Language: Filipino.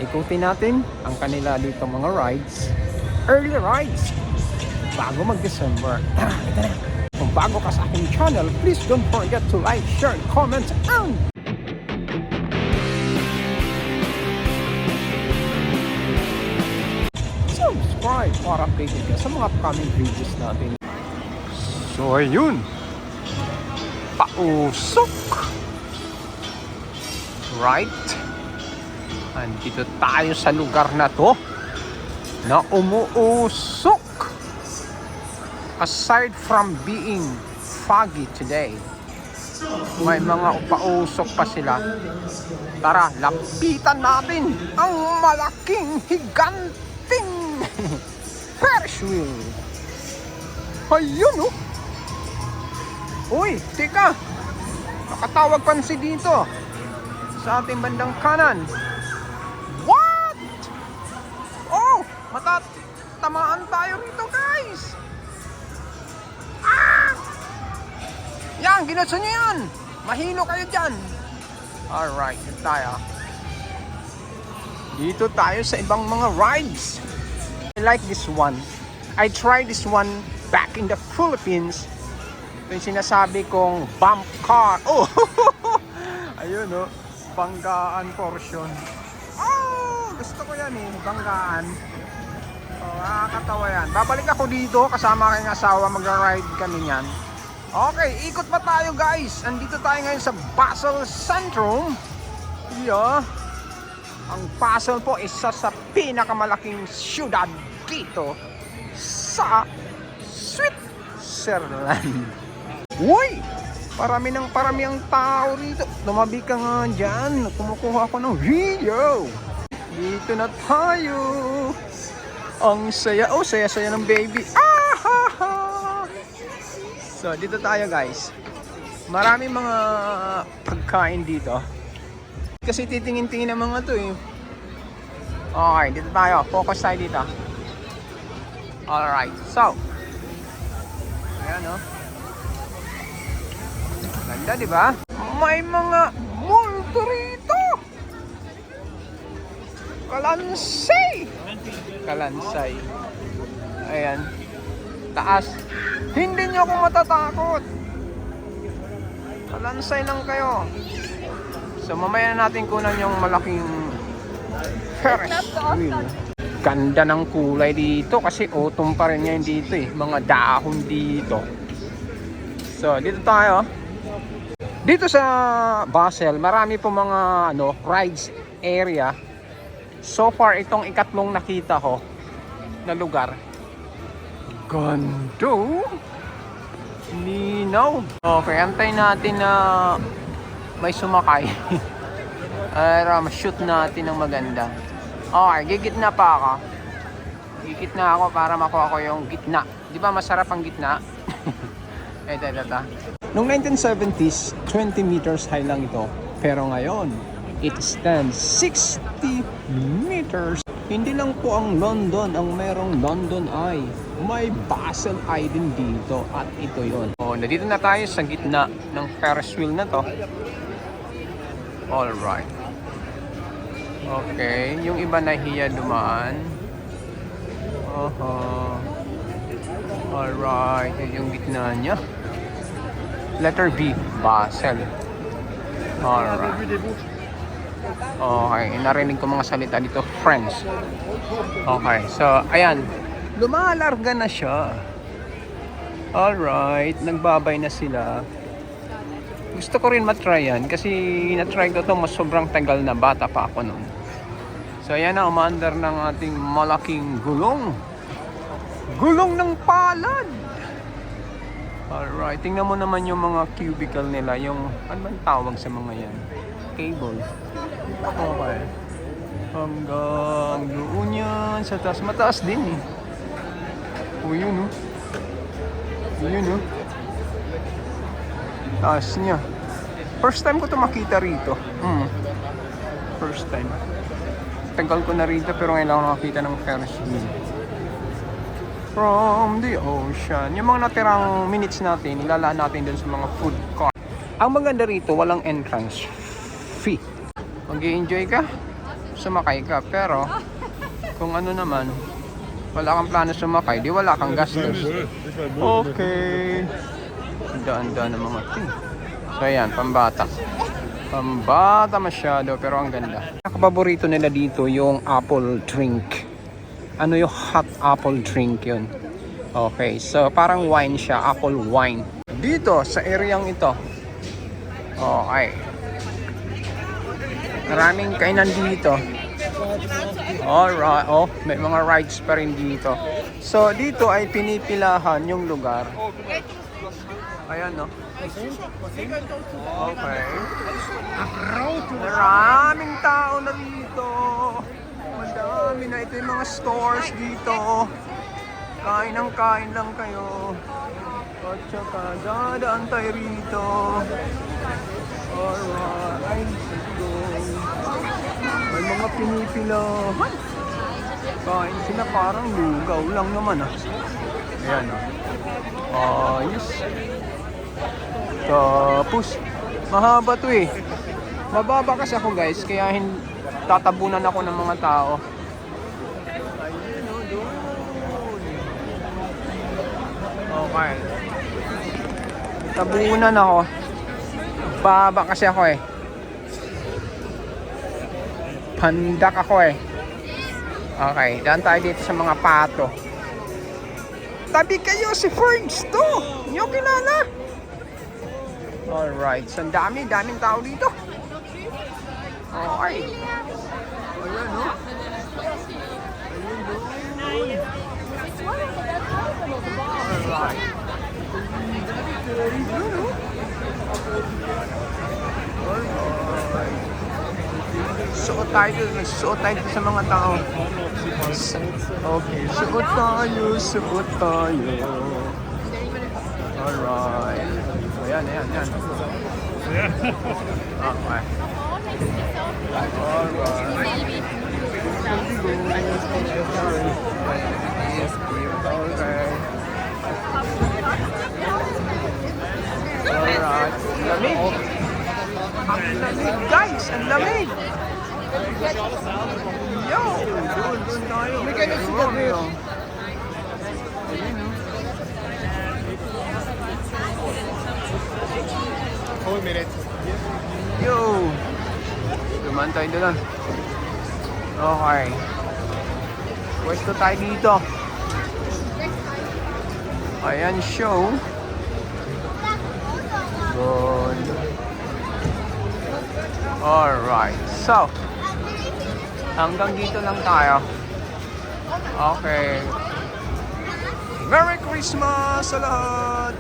ikutin natin ang kanila dito mga rides, early rides bago mag-December. Ito na. Kung bago ka sa aking channel, please don't forget to like, share, comment, and subscribe para updated ka sa mga upcoming videos natin. So ayun, pausok, right? Andito tayo sa lugar na to na umuusok. Aside from being foggy today, may mga pausok pa sila. Tara, lapitan natin ang malaking higanting Ferris wheel. Ayun oh. Uy, teka, nakatawag pansin dito sa ating bandang kanan. What? Oh, matatamaan tayo rito guys. Yan, ginatso nyo yan. Mahilo kayo dyan. Alright, dito tayo. Dito tayo sa ibang mga rides. I like this one. I tried this one back in the Philippines. Ito yung sinasabi kong bump car. Oh, ayun oh, banggaan portion. Oh, gusto ko yan eh, banggaan. Oh, nakakatawa yan. Babalik ako dito kasama kayong asawa, magra-ride kami niyan. Okay, ikot pa tayo guys. Andito tayo ngayon sa Basel Centrum. Yeah. Ang Basel po isa sa pinakamalaking syudad dito sa Switzerland. Uy! Parami ang tao rito. Tumabi ka nga dyan. Kumukuha ako ng video. Dito na tayo. Ang saya. Oh, saya-saya ng baby. Ah, ha, ha. So, dito tayo guys. Maraming mga pagkain dito. Kasi titingin-tingin ng mga to eh. Okay, dito tayo. Focus tayo dito. Alright, so. Ayan o. Ganda, di ba? May mga multo rito. Kalansay. Kalansay. Ayan. Taas. Hindi nyo ako matatakot. Kalansay lang kayo. So mamaya na natin kunan yung malaking Ferris wheel. Ganda ng kulay dito kasi autumn pa rin ngayon dito eh. Mga dahon dito. So dito tayo. Dito sa Basel, marami po mga rides area. So far itong ikatlong nakita ko na lugar. Gando. Ninaw. Okay, antayin natin na may sumakay. Para ma-shoot natin ng maganda. Okay, gigitna pa ako. Gigitna ako para makuha ko yung gitna. Di ba masarap ang gitna? Ito. Noong 1970s, 20 meters high lang ito. Pero ngayon, it stands 60 meters. Hindi lang po ang London ang merong London Eye. May Basel Eye din dito at ito yon. Oh, nandito na tayo sa gitna ng Ferris wheel na to. Alright. Okay, yung iba nahiya dumaan. Alright, yung gitna niya. Letter B, Basel. Alright. Okay, narinig ko mga salita dito, friends. Okay, so ayan, lumalarga na siya. Alright, nagbabay na sila. Gusto ko rin matry yan kasi na-try ko ito mas sobrang tagal na, bata pa ako noon. So ayan na, umaandar ng ating malaking gulong. Gulong ng palad. Alright, tingnan mo naman yung mga cubicle nila, yung ano bang tawag sa mga yan? Cable. Okay. Hanggang doon yan sa taas. Mataas din eh. O yun oh. Yun oh. Taas niya. First time ko ito makita rito. First time. Tagal ko na rito pero ngayon lang ako nakakita ng Ferris wheel. From the ocean. Yung mga natirang minutes natin, ilalaan natin dun sa mga food court. Ang maganda rito, walang entrance fee. Mag-i-enjoy ka sumakay ka. Pero, kung ano naman, wala kang plano sumakay, di wala kang gastos. Okay. Daan-daan ng mga ting. So, ayan, pambata. Pambata masyado, pero ang ganda. Ang paborito nila dito yung apple drink. Ano yung hot apple drink yun? Okay, so parang wine siya, apple wine. Dito, sa areang ito. Okay. Maraming kainan dito. Alright, oh, may mga rides pa rin dito. So, dito ay pinipilahan yung lugar. Ayan, no? Okay. Maraming tao na dito. Madami na. Ito yung mga stores dito. Kain ng kain lang kayo. At saka dadaan tayo rito. Alright. Let's go. May mga pinipilahan. Kain sila parang lugaw lang naman ah. Ayan ah. Yes. Tapos, mahaba to eh. Mababa kasi ako guys, kaya tatabunan ako ng mga tao. Ayun o, doon. Okay. Tabunan ako. Baba kasi ako eh. Pandak ako eh. Okay, daan tayo dito sa mga pato. Tabi kayo, si Ferns to! Hindi nyo kilala? Alright, so daming tao dito. Okay. Ayan, no? Ayun, doon. Alright. Alright. Suot tayo sa mga tao. Okay, suot tayo. Alright. Ayan. Okay. Alright. Lamig. Ang lamig guys, ang lamig. Yo, doon tayo. May ganyan si David. Oh, minute. Yo! Dumaan tayo doon. Okay. Pwesto tayo dito. Ayan, show. Good. Alright. So, hanggang dito lang tayo. Okay. Merry Christmas sa lahat!